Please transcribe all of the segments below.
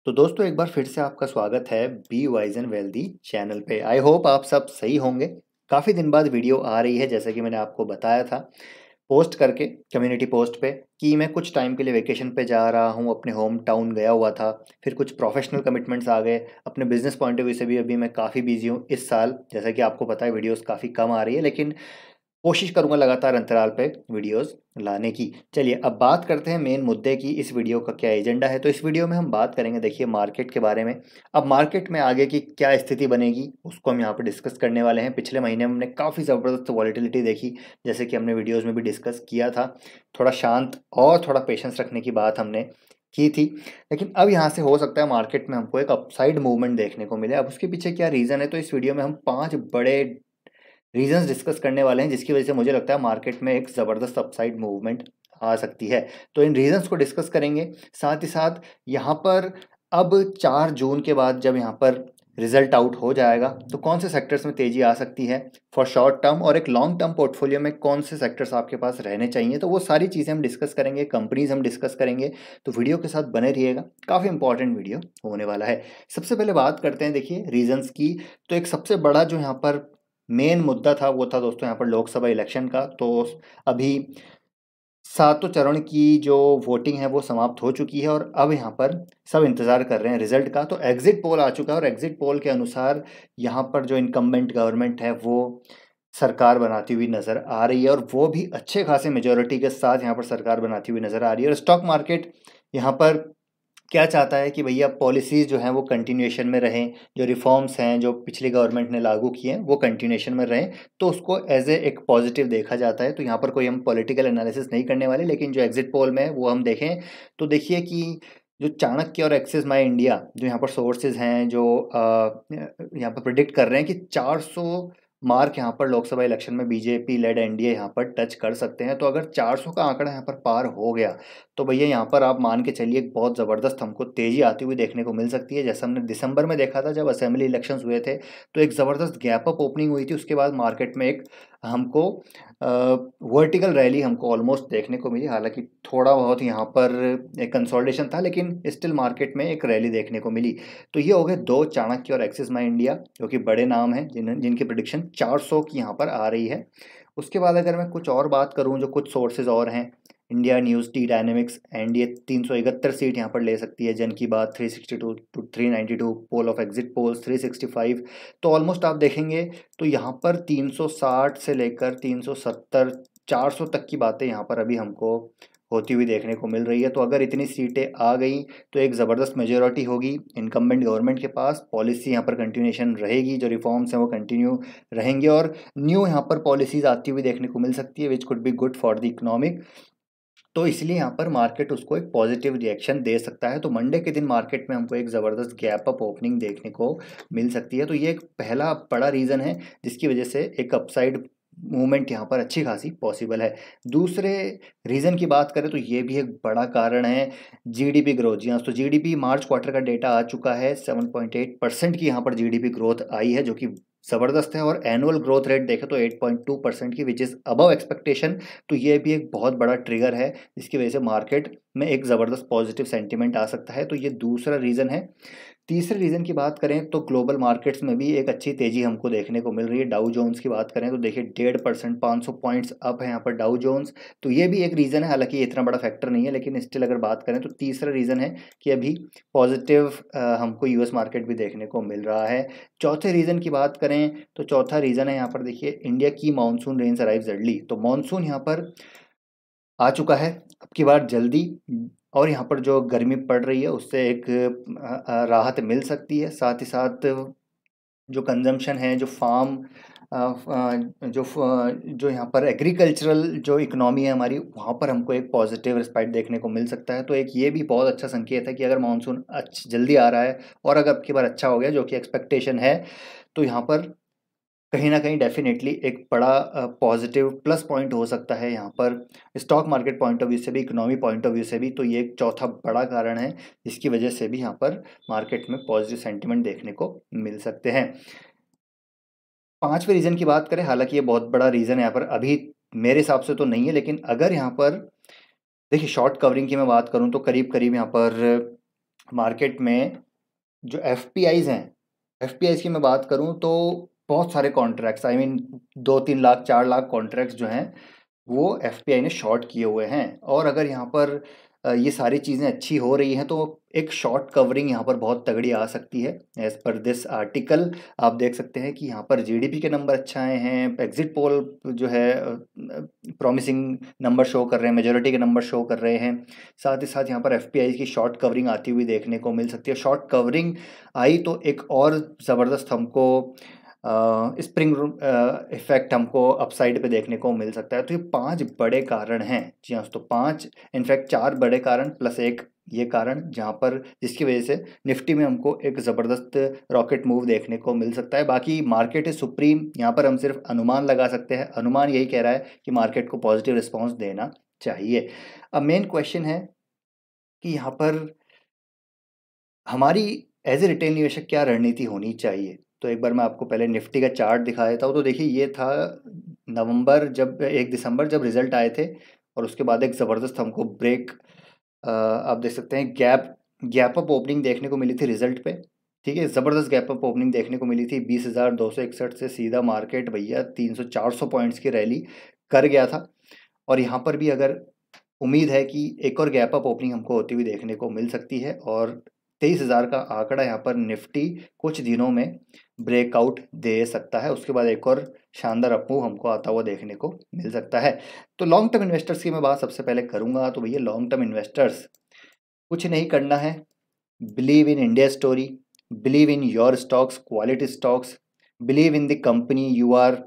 तो दोस्तों एक बार फिर से आपका स्वागत है be wise and wealthy channel पे। आई होप आप सब सही होंगे। काफ़ी दिन बाद वीडियो आ रही है, जैसे कि मैंने आपको बताया था पोस्ट करके कम्युनिटी पोस्ट पे कि मैं कुछ टाइम के लिए वेकेशन पे जा रहा हूँ, अपने होम टाउन गया हुआ था। फिर कुछ प्रोफेशनल कमिटमेंट्स आ गए, अपने बिजनेस पॉइंट ऑफ व्यू से भी अभी मैं काफ़ी बिजी हूँ इस साल। जैसा कि आपको पता है वीडियोस काफ़ी कम आ रही है, लेकिन कोशिश करूंगा लगातार अंतराल पे वीडियोस लाने की। चलिए अब बात करते हैं मेन मुद्दे की, इस वीडियो का क्या एजेंडा है। तो इस वीडियो में हम बात करेंगे, देखिए, मार्केट के बारे में। अब मार्केट में आगे की क्या स्थिति बनेगी उसको हम यहाँ पर डिस्कस करने वाले हैं। पिछले महीने हमने काफ़ी ज़बरदस्त वॉलीटिलिटी देखी, जैसे कि हमने वीडियोज़ में भी डिस्कस किया था। थोड़ा शांत और थोड़ा पेशेंस रखने की बात हमने की थी, लेकिन अब यहाँ से हो सकता है मार्केट में हमको एक अपसाइड मूवमेंट देखने को मिले। अब उसके पीछे क्या रीज़न है, तो इस वीडियो में हम 5 बड़े रीजंस डिस्कस करने वाले हैं जिसकी वजह से मुझे लगता है मार्केट में एक ज़बरदस्त अपसाइड मूवमेंट आ सकती है। तो इन रीजंस को डिस्कस करेंगे। साथ ही साथ यहाँ पर अब 4 जून के बाद जब यहाँ पर रिजल्ट आउट हो जाएगा तो कौन से सेक्टर्स में तेज़ी आ सकती है फॉर शॉर्ट टर्म, और एक लॉन्ग टर्म पोर्टफोलियो में कौन से सेक्टर्स आपके पास रहने चाहिए, तो वो सारी चीज़ें हम डिस्कस करेंगे, कंपनीज हम डिस्कस करेंगे। तो वीडियो के साथ बने रहिएगा, काफ़ी इंपॉर्टेंट वीडियो होने वाला है। सबसे पहले बात करते हैं, देखिए, रीजंस की। तो एक सबसे बड़ा जो यहाँ पर मेन मुद्दा था वो था दोस्तों यहाँ पर लोकसभा इलेक्शन का। तो अभी सातों चरण की जो वोटिंग है वो समाप्त हो चुकी है और अब यहाँ पर सब इंतज़ार कर रहे हैं रिजल्ट का। तो एग्जिट पोल आ चुका है और एग्जिट पोल के अनुसार यहाँ पर जो इनकम्बेंट गवर्नमेंट है वो सरकार बनाती हुई नज़र आ रही है, और वो भी अच्छे खासे मेजोरिटी के साथ यहाँ पर सरकार बनाती हुई नज़र आ रही है। और स्टॉक मार्केट यहाँ पर क्या चाहता है कि भैया पॉलिसीज़ जो हैं वो कंटिन्यूएशन में रहें, जो रिफॉर्म्स हैं जो पिछली गवर्नमेंट ने लागू किए हैं वो कंटिन्यूएशन में रहें। तो उसको एज ए एक पॉजिटिव देखा जाता है। तो यहाँ पर कोई हम पॉलिटिकल एनालिसिस नहीं करने वाले, लेकिन जो एग्जिट पोल में है वो हम देखें तो देखिए कि जो चाणक्य और एक्सिस माई इंडिया जो यहाँ पर सोर्सेज हैं, जो यहाँ पर प्रिडिक्ट कर रहे हैं कि 400 मार्क यहाँ पर लोकसभा इलेक्शन में बीजेपी लेड एनडीए यहाँ पर टच कर सकते हैं। तो अगर 400 का आंकड़ा यहाँ पर पार हो गया तो भैया यहाँ पर आप मान के चलिए बहुत ज़बरदस्त हमको तेज़ी आती हुई देखने को मिल सकती है। जैसा हमने दिसंबर में देखा था जब असेंबली इलेक्शंस हुए थे, तो एक ज़बरदस्त गैप अप ओपनिंग हुई थी, उसके बाद मार्केट में एक हमको वर्टिकल रैली हमको ऑलमोस्ट देखने को मिली। हालांकि थोड़ा बहुत यहाँ पर एक कंसोलिडेशन था, लेकिन स्टिल मार्केट में एक रैली देखने को मिली। तो ये हो गए दो, चाणक्य और एक्सिस माई इंडिया, जो कि बड़े नाम हैं जिनकी प्रिडिक्शन 400 की यहाँ पर आ रही है। उसके बाद अगर मैं कुछ और बात करूँ, जो कुछ सोर्सेज और हैं, India News, T Dynamics, NDA 371 seat यहाँ पर ले सकती है, Jan Ki Baat 362 to 392, poll of exit polls 365। तो ऑलमोस्ट आप देखेंगे तो यहाँ पर 360 से लेकर 370 400 तक की बातें यहाँ पर अभी हमको होती हुई देखने को मिल रही है। तो अगर इतनी सीटें आ गई तो एक ज़बरदस्त मेजोरिटी होगी इनकम्बेंट गवर्नमेंट के पास, पॉलिसी यहाँ पर कंटिन्यूएशन रहेगी, जो रिफॉर्म्स हैं वो कंटिन्यू रहेंगे, और न्यू यहाँ पर पॉलिसीज़ आती हुई देखने को मिल सकती है, which could be good for the economic. तो इसलिए यहाँ पर मार्केट उसको एक पॉजिटिव रिएक्शन दे सकता है। तो मंडे के दिन मार्केट में हमको एक ज़बरदस्त गैप अप ओपनिंग देखने को मिल सकती है। तो ये एक पहला बड़ा रीज़न है जिसकी वजह से एक अपसाइड मूवमेंट यहाँ पर अच्छी खासी पॉसिबल है। दूसरे रीज़न की बात करें तो ये भी एक बड़ा कारण है जीडीपी ग्रोथ। जी हाँ, तो जीडीपी मार्च क्वार्टर का डेटा आ चुका है, 7.8% की यहाँ पर जीडीपी ग्रोथ आई है, जो कि ज़बरदस्त है। और एनुअल ग्रोथ रेट देखें तो 8.2% की, विच इज़ अबव एक्सपेक्टेशन। तो ये भी एक बहुत बड़ा ट्रिगर है जिसकी वजह से मार्केट में एक ज़बरदस्त पॉजिटिव सेंटिमेंट आ सकता है। तो ये दूसरा रीज़न है। तीसरे रीज़न की बात करें तो ग्लोबल मार्केट्स में भी एक अच्छी तेज़ी हमको देखने को मिल रही है। डाउ जोन्स की बात करें तो देखिए 1.5%, 500 पॉइंट्स अप है यहाँ पर डाउ जोन्स। तो ये भी एक रीज़न है, हालांकि ये इतना बड़ा फैक्टर नहीं है, लेकिन स्टिल अगर बात करें तो तीसरा रीज़न है कि अभी पॉजिटिव हमको यूएस मार्केट भी देखने को मिल रहा है। चौथे रीज़न की बात करें तो चौथा रीज़न है यहाँ पर, देखिए, इंडिया की मानसून रेंज अराइव्स अर्ली। तो मानसून यहाँ पर आ चुका है अब की बार जल्दी, और यहाँ पर जो गर्मी पड़ रही है उससे एक राहत मिल सकती है। साथ ही साथ जो कंजम्पशन है, जो फार्म जो यहाँ पर एग्रीकल्चरल जो इकोनॉमी है हमारी, वहाँ पर हमको एक पॉजिटिव रिस्पाइट देखने को मिल सकता है। तो एक ये भी बहुत अच्छा संकेत है कि अगर मानसून जल्दी आ रहा है और अगर अब की बार अच्छा हो गया, जो कि एक्सपेक्टेशन है, तो यहाँ पर कहीं न कहीं डेफ़िनेटली एक बड़ा पॉज़िटिव प्लस पॉइंट हो सकता है यहाँ पर, stock market point of view से भी, इकोनॉमी पॉइंट ऑफ व्यू से भी। तो ये एक चौथा बड़ा कारण है जिसकी वजह से भी यहाँ पर मार्केट में पॉज़िटिव सेंटिमेंट देखने को मिल सकते हैं। पाँचवें रीज़न की बात करें, हालाँकि ये बहुत बड़ा रीज़न है यहाँ पर, अभी मेरे हिसाब से तो नहीं है, लेकिन अगर यहाँ पर देखिए शॉर्ट कवरिंग की मैं बात करूँ तो करीब-करीब यहाँ पर मार्केट में जो एफपीआईज हैं, एफपीआईज की मैं बात करूं तो बहुत सारे contracts, I mean 2-3 lakh 4 lakh contracts जो हैं वो एफपीआई ने शॉर्ट किए हुए हैं। और अगर यहाँ पर ये सारी चीज़ें अच्छी हो रही हैं तो एक शॉर्ट कवरिंग यहाँ पर बहुत तगड़ी आ सकती है। एज पर दिस आर्टिकल आप देख सकते हैं कि यहाँ पर जीडीपी के नंबर अच्छा आए हैं, एग्जिट पोल जो है प्रॉमिसिंग नंबर शो कर रहे हैं, मेजोरिटी के नंबर शो कर रहे हैं। साथ ही साथ यहाँ पर एफपीआई की शॉर्ट कवरिंग आती हुई देखने को मिल सकती है। शॉर्ट कवरिंग आई तो एक और ज़बरदस्त हमको स्प्रिंग इफेक्ट हमको अपसाइड पे देखने को मिल सकता है। तो ये 5 बड़े कारण हैं। जी हाँ, तो 5 इनफैक्ट 4 बड़े कारण प्लस एक ये कारण जहाँ पर जिसकी वजह से निफ्टी में हमको एक ज़बरदस्त रॉकेट मूव देखने को मिल सकता है। बाकी मार्केट इज सुप्रीम, यहाँ पर हम सिर्फ अनुमान लगा सकते हैं। अनुमान यही कह रहा है कि मार्केट को पॉजिटिव रिस्पॉन्स देना चाहिए। अब मेन क्वेश्चन है कि यहाँ पर हमारी एज ए रिटेल निवेशक क्या रणनीति होनी चाहिए। तो एक बार मैं आपको पहले निफ्टी का चार्ट दिखा देता हूँ। तो देखिए ये था नवंबर, जब 1 दिसंबर जब रिजल्ट आए थे और उसके बाद एक ज़बरदस्त हमको ब्रेक, आप देख सकते हैं गैप अप ओपनिंग देखने को मिली थी रिजल्ट पे। ठीक है, ज़बरदस्त गैप अप ओपनिंग देखने को मिली थी। 20,261 से सीधा मार्केट भैया 300-400 पॉइंट्स की रैली कर गया था। और यहाँ पर भी अगर उम्मीद है कि एक और गैप अप ओपनिंग हमको होती हुई देखने को मिल सकती है और 23,000 का आंकड़ा यहाँ पर निफ्टी कुछ दिनों में ब्रेकआउट दे सकता है। उसके बाद एक और शानदार अपमूव हमको आता हुआ देखने को मिल सकता है। तो लॉन्ग टर्म इन्वेस्टर्स की मैं बात सबसे पहले करूंगा। तो भैया लॉन्ग टर्म इन्वेस्टर्स कुछ नहीं करना है, believe in India story, believe in your stocks, quality stocks, believe in the company you are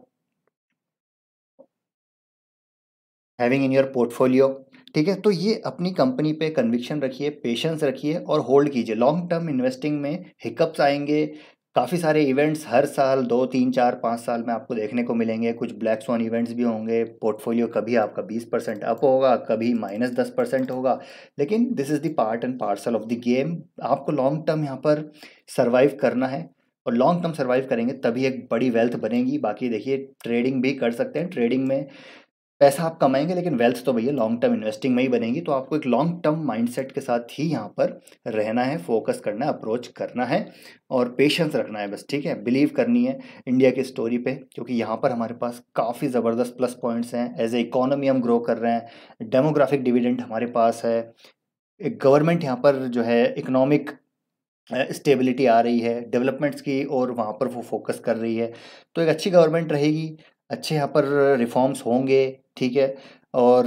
having in your portfolio. ठीक है, तो ये अपनी कंपनी पे कन्विक्शन रखिए, पेशेंस रखिए और होल्ड कीजिए। लॉन्ग टर्म इन्वेस्टिंग में हिकअप्स आएंगे, काफ़ी सारे इवेंट्स हर साल 2-3-4-5 साल में आपको देखने को मिलेंगे। कुछ ब्लैक स्वॉन इवेंट्स भी होंगे। पोर्टफोलियो कभी आपका 20% अप होगा, कभी -10% होगा, लेकिन this is the part and parcel of the game. आपको लॉन्ग टर्म यहाँ पर सर्वाइव करना है और लॉन्ग टर्म सर्वाइव करेंगे तभी एक बड़ी वेल्थ बनेगी। बाकी देखिए ट्रेडिंग भी कर सकते हैं, ट्रेडिंग में पैसा आप कमाएंगे लेकिन वेल्थ तो भैया लॉन्ग टर्म इन्वेस्टिंग में ही बनेगी। तो आपको एक लॉन्ग टर्म माइंडसेट के साथ ही यहाँ पर रहना है, फोकस करना है, अप्रोच करना है और पेशेंस रखना है बस। ठीक है, बिलीव करनी है इंडिया की स्टोरी पे, क्योंकि यहाँ पर हमारे पास काफ़ी ज़बरदस्त प्लस पॉइंट्स हैं। एज ए इकोनॉमी हम ग्रो कर रहे हैं, डेमोग्राफिक डिविडेंड हमारे पास है, एक गवर्नमेंट यहाँ पर जो है इकोनॉमिक स्टेबिलिटी आ रही है, डेवलपमेंट्स की और वहाँ पर वो फोकस कर रही है। तो एक अच्छी गवर्नमेंट रहेगी, अच्छे यहाँ पर रिफॉर्म्स होंगे। ठीक है, और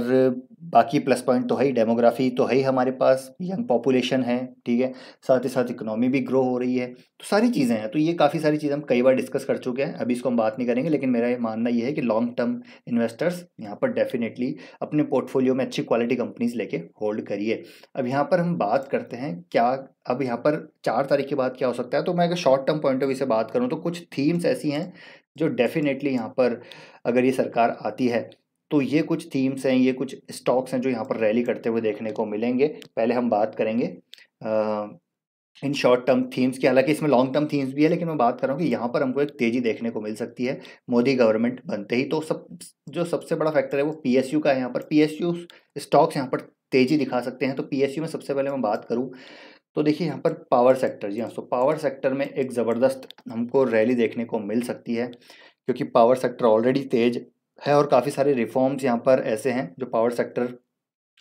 बाकी प्लस पॉइंट तो है ही, डेमोग्राफी तो है ही, हमारे पास यंग पॉपुलेशन है। ठीक है, साथ ही साथ इकोनॉमी भी ग्रो हो रही है, तो सारी चीज़ें हैं। तो ये काफ़ी सारी चीज़ें हम कई बार डिस्कस कर चुके हैं, अभी इसको हम बात नहीं करेंगे। लेकिन मेरा ये मानना ये है कि लॉन्ग टर्म इन्वेस्टर्स यहाँ पर डेफिनेटली अपने पोर्टफोलियो में अच्छी क्वालिटी कंपनीज लेके होल्ड करिए। अब यहाँ पर हम बात करते हैं क्या, अब यहाँ पर 4 तारीख के बाद क्या हो सकता है। तो मैं अगर short term point of view से बात करूँ तो कुछ थीम्स ऐसी हैं जो डेफिनेटली यहाँ पर अगर ये सरकार आती है तो ये कुछ थीम्स हैं, ये कुछ स्टॉक्स हैं जो यहाँ पर रैली करते हुए देखने को मिलेंगे। पहले हम बात करेंगे इन शॉर्ट टर्म थीम्स की। हालांकि इसमें लॉन्ग टर्म थीम्स भी है, लेकिन मैं बात कर रहा हूँ कि यहाँ पर हमको एक तेज़ी देखने को मिल सकती है मोदी गवर्नमेंट बनते ही। तो जो सबसे बड़ा फैक्टर है वो पीएसयू का है। यहाँ पर पीएसयू स्टॉक्स यहाँ पर तेज़ी दिखा सकते हैं। तो पीएसयू में सबसे पहले मैं बात करूँ तो देखिए यहाँ पर पावर सेक्टर, जी हाँ, तो पावर सेक्टर में एक ज़बरदस्त हमको रैली देखने को मिल सकती है, क्योंकि पावर सेक्टर ऑलरेडी तेज है और काफ़ी सारे रिफॉर्म्स यहाँ पर ऐसे हैं जो पावर सेक्टर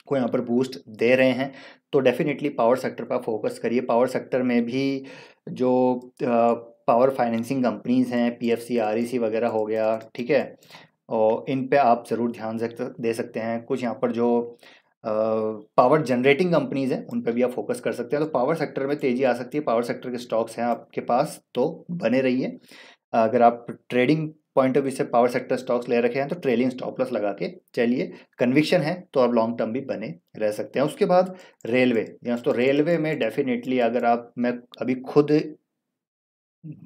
को यहाँ पर बूस्ट दे रहे हैं। तो डेफिनेटली पावर सेक्टर पर फोकस करिए। पावर सेक्टर में भी जो पावर फाइनेंसिंग कंपनीज हैं, पीएफसी, आरईसी वगैरह हो गया, ठीक है, और इन पे आप ज़रूर ध्यान दे सकते हैं। कुछ यहाँ पर जो पावर जनरेटिंग कंपनीज हैं उन पे भी आप फोकस कर सकते हैं। तो पावर सेक्टर में तेज़ी आ सकती है, पावर सेक्टर के स्टॉक्स हैं आपके पास तो बने रहिए। अगर आप ट्रेडिंग पॉइंट ऑफ व्यू से पावर सेक्टर स्टॉक्स ले रखे हैं तो ट्रेलिंग स्टॉप लॉस लगा के चलिए, कन्विक्शन है तो आप लॉन्ग टर्म भी बने रह सकते हैं। उसके बाद रेलवे, यहाँ तो रेलवे में डेफिनेटली अगर आप, मैं अभी खुद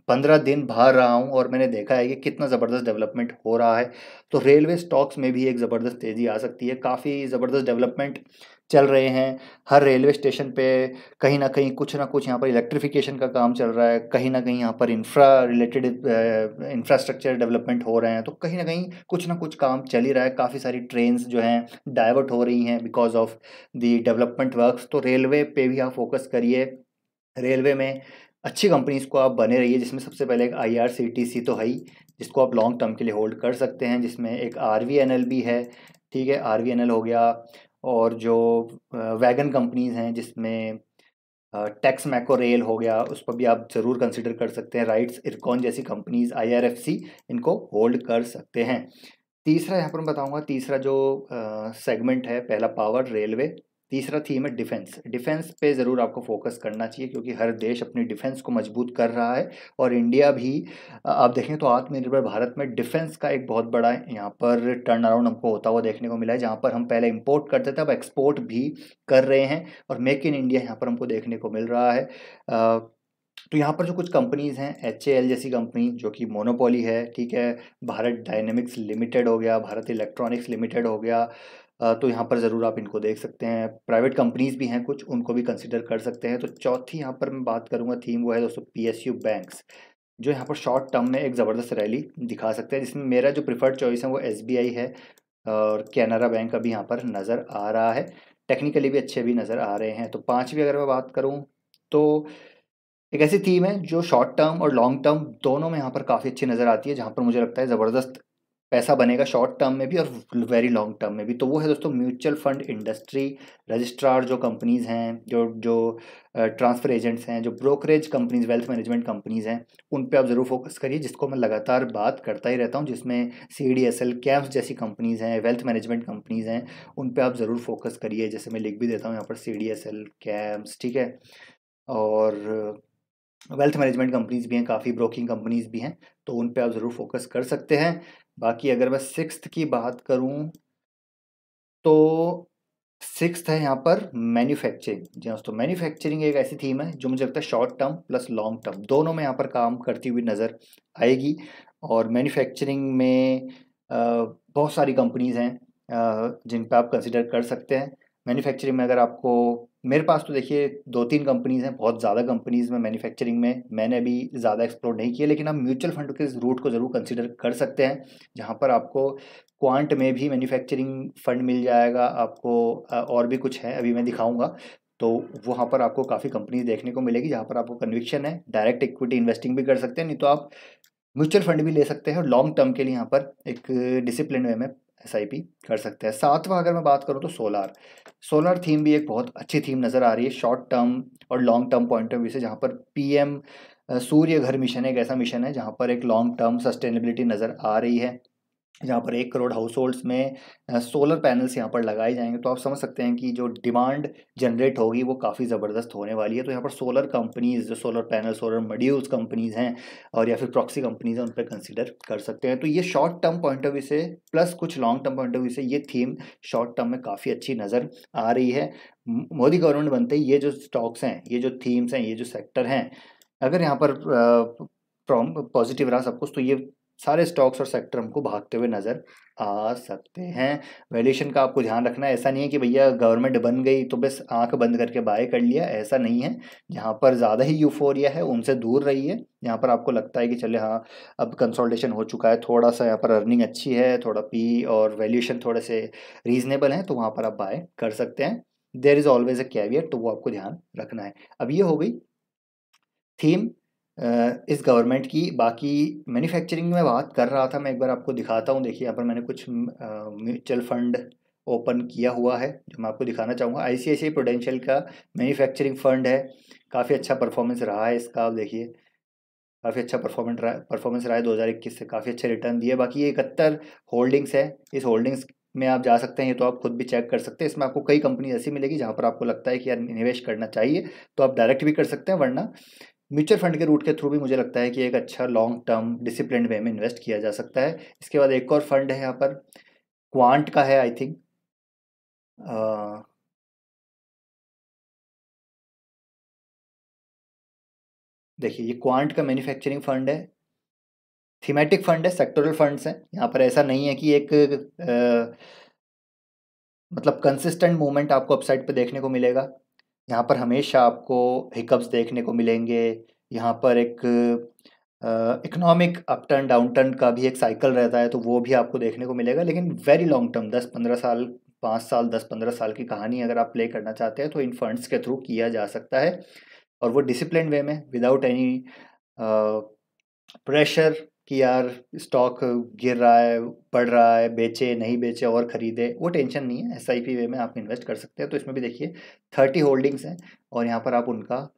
15 दिन बाहर रहा हूँ और मैंने देखा है कि कितना ज़बरदस्त डेवलपमेंट हो रहा है। तो रेलवे स्टॉक्स में भी एक ज़बरदस्त तेज़ी आ सकती है। काफ़ी ज़बरदस्त डेवलपमेंट चल रहे हैं। हर रेलवे स्टेशन पे कहीं ना कहीं कुछ ना कुछ यहाँ पर इलेक्ट्रिफिकेशन का काम चल रहा है, कहीं ना कहीं यहाँ पर इंफ्रा रिलेटेड इंफ्रास्ट्रक्चर डेवलपमेंट हो रहे हैं। तो कहीं ना कुछ काम चल ही रहा है। काफ़ी सारी ट्रेन्स जो हैं डाइवर्ट हो रही हैं because of the development works. तो रेलवे पे भी आप फोकस करिए। रेलवे में अच्छी कंपनीज को आप बने रहिए, जिसमें सबसे पहले एक IRCTC तो है ही, जिसको आप लॉन्ग टर्म के लिए होल्ड कर सकते हैं, जिसमें एक RVNL भी है। ठीक है, RVNL हो गया। और जो वैगन कंपनीज हैं, जिसमें टेक्स मैको रेल हो गया, उस पर भी आप ज़रूर कंसिडर कर सकते हैं। राइट्स इरकॉन जैसी कंपनीज, IRFC, इनको होल्ड कर सकते हैं। तीसरा यहाँ पर मैं बताऊंगा, तीसरा जो सेगमेंट है, पहला पावर रेलवे, तीसरा थीम है डिफेंस। डिफेंस पे ज़रूर आपको फोकस करना चाहिए, क्योंकि हर देश अपनी डिफेंस को मजबूत कर रहा है। और इंडिया भी आप देखें तो आत्मनिर्भर भारत में डिफेंस का एक बहुत बड़ा यहाँ पर टर्न अराउंड हमको होता हुआ देखने को मिला है, जहाँ पर हम पहले इंपोर्ट करते थे, अब एक्सपोर्ट भी कर रहे हैं। और मेक इन इंडिया यहाँ पर हमको देखने को मिल रहा है। तो यहाँ पर जो कुछ कंपनीज़ हैं, HAL जैसी कंपनी जो कि मोनोपोली है, ठीक है, भारत डायनेमिक्स लिमिटेड हो गया, भारत इलेक्ट्रॉनिक्स लिमिटेड हो गया, तो यहाँ पर ज़रूर आप इनको देख सकते हैं। प्राइवेट कंपनीज़ भी हैं कुछ, उनको भी कंसिडर कर सकते हैं। तो चौथी यहाँ पर मैं बात करूँगा थीम, वो है दोस्तों PSU बैंक्स, जो यहाँ पर शॉर्ट टर्म में एक ज़बरदस्त रैली दिखा सकते हैं, जिसमें मेरा जो प्रिफर्ड चॉइस है वो SBI है, और कैनरा बैंक अभी यहाँ पर नज़र आ रहा है। टेक्निकली भी अच्छे भी नज़र आ रहे हैं। तो पाँचवीं अगर मैं बात करूँ, तो एक ऐसी थीम है जो शॉर्ट टर्म और लॉन्ग टर्म दोनों में यहाँ पर काफ़ी अच्छी नज़र आती है, जहाँ पर मुझे लगता है ज़बरदस्त पैसा बनेगा शॉर्ट टर्म में भी और वेरी लॉन्ग टर्म में भी। तो वो है दोस्तों म्यूचुअल फंड इंडस्ट्री। रजिस्ट्रार जो कंपनीज़ हैं, जो जो ट्रांसफ़र एजेंट्स हैं, जो brokerage companies, wealth management companies हैं, उन पे आप ज़रूर फोकस करिए, जिसको मैं लगातार बात करता ही रहता हूँ, जिसमें CDSL, कैम्स जैसी कंपनीज़ हैं, वेल्थ मैनेजमेंट कंपनीज़ हैं, उन पे आप ज़रूर फोकस करिए। जैसे मैं लिख भी देता हूँ यहाँ पर CDSL, कैम्स, ठीक है। और वेल्थ मैनेजमेंट कंपनीज भी हैं, काफ़ी ब्रोकिंग कंपनीज भी हैं, तो उन पे आप ज़रूर फोकस कर सकते हैं। बाकी अगर मैं सिक्स्थ की बात करूं, तो सिक्स्थ है यहाँ पर मैन्युफैक्चरिंग। जी दोस्तों, मैन्युफैक्चरिंग एक ऐसी थीम है जो मुझे लगता है short term plus long term दोनों में यहाँ पर काम करती हुई नज़र आएगी। और मैन्युफैक्चरिंग में बहुत सारी कंपनीज हैं जिन पे आप कंसिडर कर सकते हैं। मैन्युफैक्चरिंग में अगर आपको, मेरे पास तो देखिए 2-3 कंपनीज हैं, बहुत ज़्यादा कंपनीज में मैन्युफैक्चरिंग में मैंने अभी ज़्यादा एक्सप्लोर नहीं किया, लेकिन आप म्यूचुअल फंड के रूट को ज़रूर कंसिडर कर सकते हैं, जहाँ पर आपको क्वांट में भी मैन्युफैक्चरिंग फंड मिल जाएगा आपको। और भी कुछ है, अभी मैं दिखाऊंगा। तो वहाँ पर आपको काफ़ी कंपनीज देखने को मिलेगी, जहाँ पर आपको कन्विक्शन है। डायरेक्ट इक्विटी इन्वेस्टिंग भी कर सकते हैं, नहीं तो आप म्यूचुअल फंड भी ले सकते हैं, और लॉन्ग टर्म के लिए यहाँ पर एक डिसिप्लिन वे में SIP कर सकते हैं। सातवां अगर मैं बात करूँ तो सोलार। सोलार थीम भी एक बहुत अच्छी थीम नज़र आ रही है शॉर्ट टर्म और long term point of view से, जहाँ पर PM सूर्य घर मिशन एक ऐसा मिशन है जहाँ पर एक लॉन्ग टर्म सस्टेनेबिलिटी नज़र आ रही है, जहाँ पर 1 करोड़ हाउस होल्ड्स में सोलर पैनल्स यहाँ पर लगाए जाएंगे। तो आप समझ सकते हैं कि जो डिमांड जनरेट होगी वो काफ़ी ज़बरदस्त होने वाली है। तो यहाँ पर सोलर कंपनीज, जो solar panel, solar modules companies हैं, और या फिर प्रॉक्सी कंपनीज हैं, उन पर कंसिडर कर सकते हैं। तो ये short term point of view से प्लस कुछ long term point of view से ये थीम शॉर्ट टर्म में काफ़ी अच्छी नज़र आ रही है। मोदी गवर्नमेंट बनते ही ये जो स्टॉक्स हैं, ये जो थीम्स हैं, ये जो सेक्टर हैं, अगर यहाँ पर पॉजिटिव रहा सब कुछ, तो ये सारे स्टॉक्स और सेक्टर हमको भागते हुए नज़र आ सकते हैं। वैल्यूएशन का आपको ध्यान रखना है, ऐसा नहीं है कि भैया गवर्नमेंट बन गई तो बस आंख बंद करके बाय कर लिया, ऐसा नहीं है। जहाँ पर ज़्यादा ही यूफोरिया है उनसे दूर रहिए। यहाँ पर आपको लगता है कि चले हाँ अब कंसोलिडेशन हो चुका है, थोड़ा सा यहाँ पर अर्निंग अच्छी है, थोड़ा P और वैल्यूएशन थोड़े से रीजनेबल हैं, तो वहाँ पर आप बाय कर सकते हैं। There is always a caveat, तो वो आपको ध्यान रखना है। अब ये हो गई थीम इस गवर्नमेंट की। बाकी मैन्युफैक्चरिंग में बात कर रहा था, मैं एक बार आपको दिखाता हूँ। देखिए यहाँ पर मैंने कुछ म्यूचुअल फंड ओपन किया हुआ है, जो मैं आपको दिखाना चाहूँगा। ICICI प्रूडेंशियल का मैन्युफैक्चरिंग फंड है, काफ़ी अच्छा परफॉर्मेंस रहा है इसका। आप देखिए काफ़ी अच्छा परफॉर्मेंस रहा है 2021 से, काफ़ी अच्छे रिटर्न दिए। बाकी ये 71 होल्डिंग्स है, इस होल्डिंग्स में आप जा सकते हैं, ये तो आप खुद भी चेक कर सकते हैं। इसमें आपको कई कंपनी ऐसी मिलेगी जहाँ पर आपको लगता है कि यार निवेश करना चाहिए, तो आप डायरेक्ट भी कर सकते हैं, वरना म्यूचुअल फंड के रूट के थ्रू भी मुझे लगता है कि एक अच्छा लॉन्ग टर्म डिसिप्लिन वे में इन्वेस्ट किया जा सकता है। इसके बाद एक और फंड है यहाँ पर, क्वांट का है आई थिंक। देखिए ये क्वांट का मैन्युफैक्चरिंग फंड है, थीमेटिक फंड है, सेक्टोरल फंड्स हैं। यहाँ पर ऐसा नहीं है कि एक मतलब कंसिस्टेंट मूवमेंट आपको अपसाइड पे देखने को मिलेगा। यहाँ पर हमेशा आपको हिकअप्स देखने को मिलेंगे। यहाँ पर एक इकोनॉमिक अपटर्न डाउनटर्न का भी एक साइकिल रहता है, तो वो भी आपको देखने को मिलेगा। लेकिन वेरी लॉन्ग टर्म 10-15 साल, 5 साल, 10-15 साल की कहानी अगर आप प्ले करना चाहते हैं तो इन फंड्स के थ्रू किया जा सकता है। और वो डिसिप्लिन वे में विदाउट एनी प्रेशर कि यार स्टॉक गिर रहा है, बढ़ रहा है, बेचे नहीं बेचे और खरीदे, वो टेंशन नहीं है। एसआईपी वे में आप इन्वेस्ट कर सकते हैं। तो इसमें भी देखिए 30 होल्डिंग्स हैं और यहाँ पर आप उनका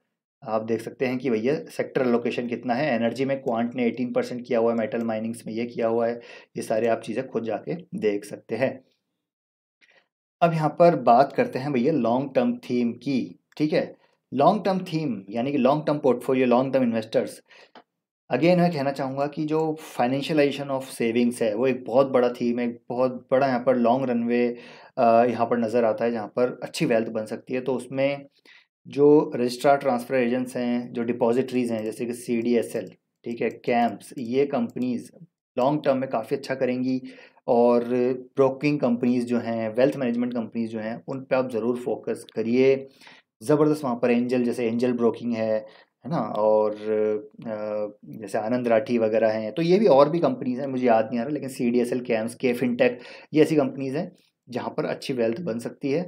आप देख सकते हैं कि भैया सेक्टर एलोकेशन कितना है। एनर्जी में क्वांट ने 18% किया हुआ है, मेटल माइनिंग्स में ये किया हुआ है। ये सारे आप चीज़ें खुद जाके देख सकते हैं। अब यहाँ पर बात करते हैं भैया लॉन्ग टर्म थीम की। ठीक है, लॉन्ग टर्म थीम यानी कि long term portfolio, long term investors. Again मैं कहना चाहूँगा कि जो फाइनेंशियलाइजेशन ऑफ सेविंग्स है वो एक बहुत बड़ा थीम है, एक बहुत बड़ा यहाँ पर लॉन्ग रनवे यहाँ पर नज़र आता है, जहाँ पर अच्छी वेल्थ बन सकती है। तो उसमें जो रजिस्ट्रार ट्रांसफ़र एजेंट्स हैं, जो डिपॉजिटरीज़ हैं जैसे कि CDSL, ठीक है, कैंप्स, ये कंपनीज़ लॉन्ग टर्म में काफ़ी अच्छा करेंगी। और ब्रोकिंग कंपनीज़ जो हैं, वेल्थ मैनेजमेंट कंपनीज़ जो हैं, उन पे आप ज़रूर फोकस करिए। ज़बरदस्त वहाँ पर एंजल, जैसे एंजल ब्रोकिंग है ना, और जैसे आनंद राठी वगैरह हैं। तो ये भी और भी कंपनीज़ हैं, मुझे याद नहीं आ रहा, लेकिन CDSL, कैम्स, के फिनटेक, ये ऐसी कंपनीज़ हैं जहाँ पर अच्छी वेल्थ बन सकती है।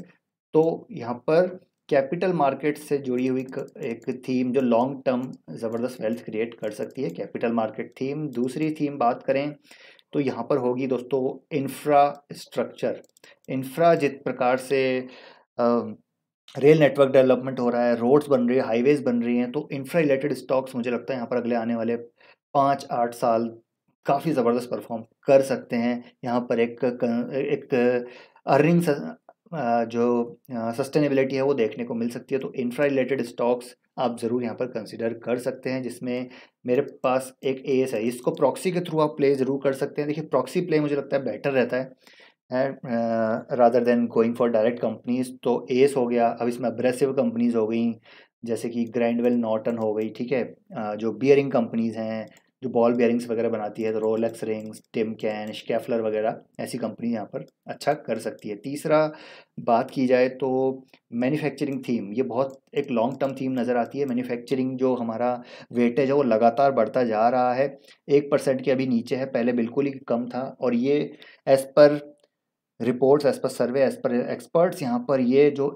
तो यहाँ पर कैपिटल मार्केट से जुड़ी हुई एक थीम जो लॉन्ग टर्म ज़बरदस्त वेल्थ क्रिएट कर सकती है, कैपिटल मार्केट थीम। दूसरी थीम बात करें तो यहाँ पर होगी दोस्तों इंफ्रास्ट्रक्चर। इंफ्रा जिस प्रकार से रेल नेटवर्क डेवलपमेंट हो रहा है, रोड्स बन रही है, हाईवेज बन रही हैं, तो इंफ्रा रिलेटेड स्टॉक्स मुझे लगता है यहाँ पर अगले आने वाले 5-8 साल काफ़ी ज़बरदस्त परफॉर्म कर सकते हैं। यहाँ पर एक अर्निंग जो सस्टेनेबिलिटी है वो देखने को मिल सकती है। तो इंफ्रा रिलेटेड स्टॉक्स आप ज़रूर यहाँ पर कंसिडर कर सकते हैं, जिसमें मेरे पास एक एस है। इसको प्रॉक्सी के थ्रू आप प्ले ज़रूर कर सकते हैं। देखिए प्रॉक्सी प्ले मुझे लगता है बेटर रहता है rather than going for direct companies. तो एस हो गया। अब इसमें अब्रेसिव कंपनीज हो गई जैसे कि ग्राइंडवेल नॉर्टन हो गई, ठीक है। जो बियरिंग कंपनीज हैं, जो बॉल बियरिंग्स वगैरह बनाती है, तो रोलेक्स रिंग्स, टिमकैन, स्कैफलर वगैरह, ऐसी कंपनी यहाँ पर अच्छा कर सकती है। तीसरा बात की जाए तो मैन्युफैक्चरिंग थीम, ये बहुत एक लॉन्ग टर्म थीम नज़र आती है। मैन्युफैक्चरिंग जो हमारा वेटेज है वो लगातार बढ़ता जा रहा है, 1% के अभी नीचे है, पहले बिल्कुल ही कम था। और ये as per reports, as per सर्वे, एज पर एक्सपर्ट्स, यहाँ पर ये जो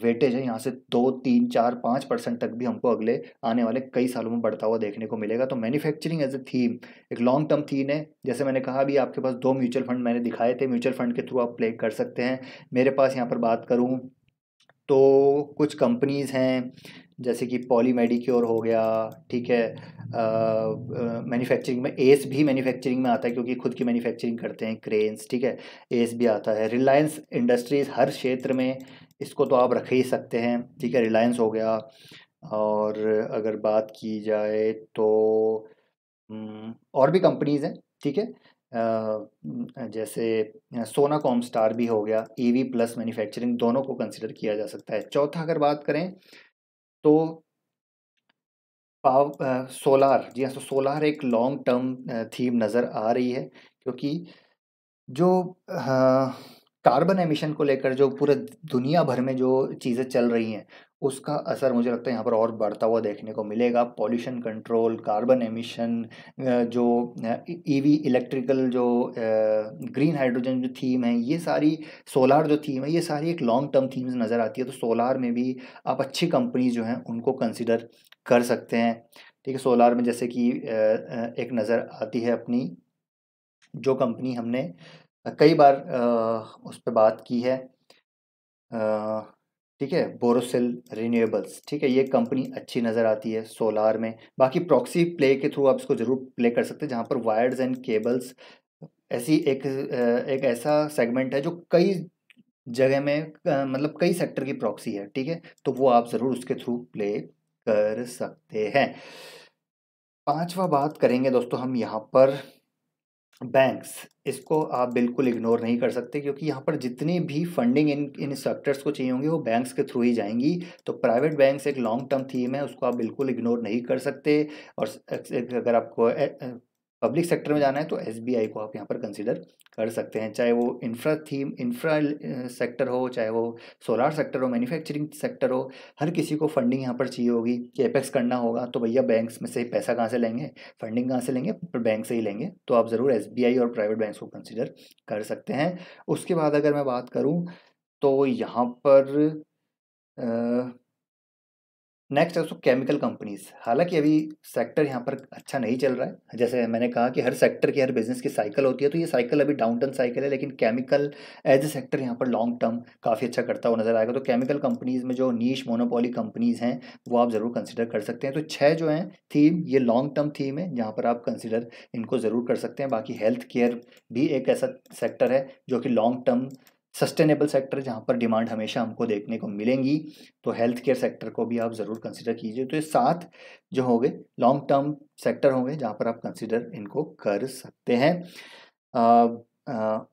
वेटेज है यहाँ से 2, 3, 4, 5% तक भी हमको अगले आने वाले कई सालों में बढ़ता हुआ देखने को मिलेगा। तो मैन्युफैक्चरिंग एज ए थीम एक लॉन्ग टर्म थीम है। जैसे मैंने कहा अभी आपके पास 2 म्यूचुअल फंड मैंने दिखाए थे, म्यूचुअल फंड के थ्रू आप प्ले कर सकते हैं। मेरे पास यहाँ पर बात करूँ तो कुछ कंपनीज़ हैं जैसे कि पॉली मेडिक्योर हो गया, ठीक है। मैन्युफैक्चरिंग में एस भी मैन्युफैक्चरिंग में आता है क्योंकि खुद की मैन्युफैक्चरिंग करते हैं, क्रेन्स, ठीक है। एस भी आता है। रिलायंस इंडस्ट्रीज़ हर क्षेत्र में, इसको तो आप रख ही सकते हैं, ठीक है, रिलायंस हो गया। और अगर बात की जाए तो और भी कंपनीज़ हैं, ठीक है। जैसे सोनाकॉम स्टार भी हो गया, ईवी प्लस मैन्युफैक्चरिंग, दोनों को कंसिडर किया जा सकता है। चौथा अगर बात करें तो सोलार, जी हाँ, तो सोलार एक लॉन्ग टर्म थीम नज़र आ रही है क्योंकि जो कार्बन एमिशन को लेकर जो पूरे दुनिया भर में जो चीज़ें चल रही हैं, उसका असर मुझे लगता है यहाँ पर और बढ़ता हुआ देखने को मिलेगा। पॉल्यूशन कंट्रोल, कार्बन एमिशन, जो ईवी इलेक्ट्रिकल, जो ग्रीन हाइड्रोजन जो थीम है, ये सारी, सोलार जो थीम है, ये सारी एक लॉन्ग टर्म थीम्स नज़र आती है। तो सोलार में भी आप अच्छी कंपनीज जो हैं उनको कंसिडर कर सकते हैं, ठीक है। सोलार में जैसे कि एक नज़र आती है अपनी जो कंपनी हमने कई बार उस पे बात की है, ठीक है, बोरोसिल रिन्यूएबल्स, ठीक है, ये कंपनी अच्छी नज़र आती है सोलार में। बाकी प्रॉक्सी प्ले के थ्रू आप इसको ज़रूर प्ले कर सकते हैं, जहाँ पर वायर्स एंड केबल्स ऐसी एक ऐसा सेगमेंट है जो कई जगह में मतलब कई सेक्टर की प्रॉक्सी है, ठीक है। तो वो आप ज़रूर उसके थ्रू प्ले कर सकते हैं। पांचवा बात करेंगे दोस्तों हम यहाँ पर बैंक्स। इसको आप बिल्कुल इग्नोर नहीं कर सकते क्योंकि यहाँ पर जितनी भी फंडिंग इन इन सेक्टर्स को चाहिए होंगी वो बैंक्स के थ्रू ही जाएंगी। तो प्राइवेट बैंक्स एक लॉन्ग टर्म थीम है, उसको आप बिल्कुल इग्नोर नहीं कर सकते। और अगर आपको पब्लिक सेक्टर में जाना है तो एसबीआई को आप यहाँ पर कंसिडर कर सकते हैं, चाहे वो इंफ्रा सेक्टर हो, चाहे वो सोलार सेक्टर हो, मैन्युफैक्चरिंग सेक्टर हो। हर किसी को फंडिंग यहाँ पर चाहिए होगी, कैपेक्स करना होगा, तो भैया बैंक्स में से पैसा कहाँ से लेंगे, फंडिंग कहाँ से लेंगे, बैंक से ही लेंगे। तो आप ज़रूर एसबीआई और प्राइवेट बैंक्स को कंसिडर कर सकते हैं। उसके बाद अगर मैं बात करूँ तो यहाँ पर नेक्स्ट है दोस्तों केमिकल कंपनीज। हालांकि अभी सेक्टर यहाँ पर अच्छा नहीं चल रहा है, जैसे मैंने कहा कि हर सेक्टर की हर बिजनेस की साइकिल होती है, तो ये साइकिल अभी डाउन टर्न साइकिल है, लेकिन केमिकल एज ए सेक्टर यहाँ पर लॉन्ग टर्म काफ़ी अच्छा करता हुआ नजर आएगा। तो केमिकल कंपनीज में जो नीश मोनोपोली कंपनीज हैं वो आप ज़रूर कंसिडर कर सकते हैं। तो 6 जो हैं थीम, ये लॉन्ग टर्म थीम है जहाँ पर आप कंसिडर इनको ज़रूर कर सकते हैं। बाकी हेल्थ केयर भी एक ऐसा सेक्टर है जो कि लॉन्ग टर्म सस्टेनेबल सेक्टर है, जहाँ पर डिमांड हमेशा हमको देखने को मिलेंगी। तो हेल्थ केयर सेक्टर को भी आप ज़रूर कंसिडर कीजिए। तो ये 7 जो होंगे लॉन्ग टर्म सेक्टर होंगे जहाँ पर आप कंसिडर इनको कर सकते हैं।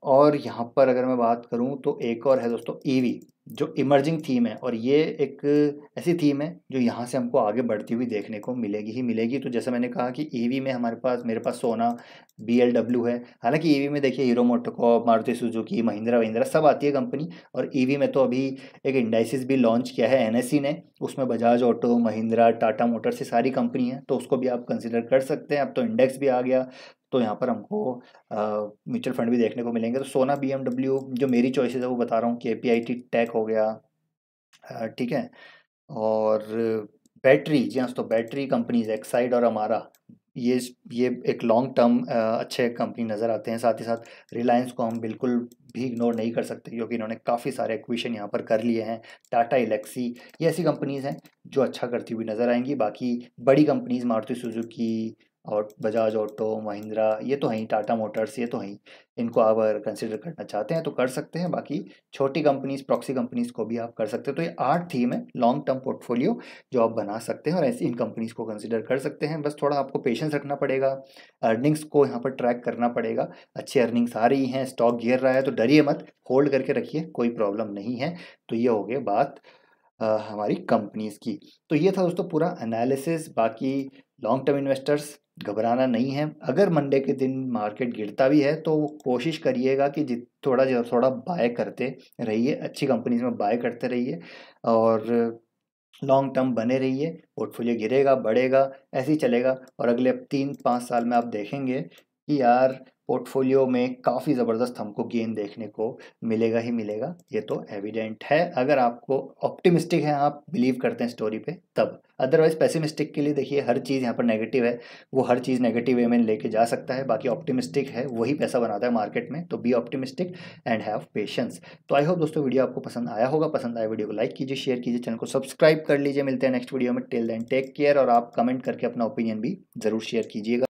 और यहाँ पर अगर मैं बात करूँ तो एक और है दोस्तों ईवी, जो इमर्जिंग थीम है, और ये एक ऐसी थीम है जो यहाँ से हमको आगे बढ़ती हुई देखने को मिलेगी ही मिलेगी। तो जैसे मैंने कहा कि ईवी में मेरे पास सोना BLW है। हालांकि ईवी में देखिए हीरो मोटोकॉर्प, मारुति सुजुकी, महिंद्रा वहिंद्रा सब आती है कंपनी। और ईवी में तो अभी एक इंडाइसिस भी लॉन्च किया है NSE ने, उसमें बजाज ऑटो, महिंद्रा, टाटा मोटर्स, से सारी कंपनी है, तो उसको भी आप कंसिडर कर सकते हैं। अब तो इंडेक्स भी आ गया, तो यहाँ पर हमको म्यूचुअल फंड भी देखने को मिलेंगे। तो सोना BMW जो मेरी चॉइसेस है वो बता रहा हूँ, KPIT टेक हो गया, ठीक है। और बैटरी, जी हाँ, तो बैटरी कंपनीज एक्साइड और अमारा, ये ये एक लॉन्ग टर्म अच्छे कंपनी नज़र आते हैं। साथ ही साथ रिलायंस को हम बिल्कुल भी इग्नोर नहीं कर सकते, क्योंकि इन्होंने काफ़ी सारे एक्विजिशन यहाँ पर कर लिए हैं। टाटा एलेक्सी, ये ऐसी कंपनीज हैं जो अच्छा करती हुई नज़र आएंगी। बाकी बड़ी कंपनीज मारुति सुजुकी और बजाज ऑटो, महिंद्रा, ये तो हैं ही, टाटा मोटर्स, ये तो हैं ही। इनको आप अगर कंसिडर करना चाहते हैं तो कर सकते हैं। बाकी छोटी कंपनीज, प्रॉक्सी कंपनीज को भी आप कर सकते हैं। तो ये 8 थीम है लॉन्ग टर्म पोर्टफोलियो जो आप बना सकते हैं, और ऐसी इन कंपनीज को कंसिडर कर सकते हैं। बस थोड़ा आपको पेशेंस रखना पड़ेगा, अर्निंग्स को यहाँ पर ट्रैक करना पड़ेगा। अच्छी अर्निंग्स आ रही हैं, स्टॉक गिर रहा है तो डरिए मत, होल्ड करके रखिए, कोई प्रॉब्लम नहीं है। तो ये हो गया बात हमारी कंपनीज की। तो ये था दोस्तों पूरा एनालिसिस। बाकी लॉन्ग टर्म इन्वेस्टर्स घबराना नहीं है। अगर मंडे के दिन मार्केट गिरता भी है तो कोशिश करिएगा कि थोड़ा थोड़ा बाय करते रहिए, अच्छी कंपनीज में बाय करते रहिए, और लॉन्ग टर्म बने रहिए। पोर्टफोलियो गिरेगा बढ़ेगा ऐसे ही चलेगा, और अगले 3-5 साल में आप देखेंगे कि यार पोर्टफोलियो में काफ़ी ज़बरदस्त हमको गेन देखने को मिलेगा ही मिलेगा। ये तो एविडेंट है, अगर आपको ऑप्टिमिस्टिक है, आप बिलीव करते हैं स्टोरी पे, तब। अदरवाइज पेसिमिस्टिक के लिए देखिए हर चीज़ यहाँ पर नेगेटिव है, वो हर चीज़ नेगेटिव वे में लेके जा सकता है। बाकी ऑप्टिमिस्टिक है वही पैसा बनाता है मार्केट में। तो be optimistic and have patience. तो आई होप दोस्तों वीडियो आपको पसंद आया होगा। पसंद आया वीडियो को लाइक कीजिए, शेयर कीजिए, चैनल को सब्सक्राइब कर लीजिए। मिलते हैं नेक्स्ट वीडियो में। टिल देन टेक केयर, और आप कमेंट करके अपना ओपिनियन भी ज़रूर शेयर कीजिएगा।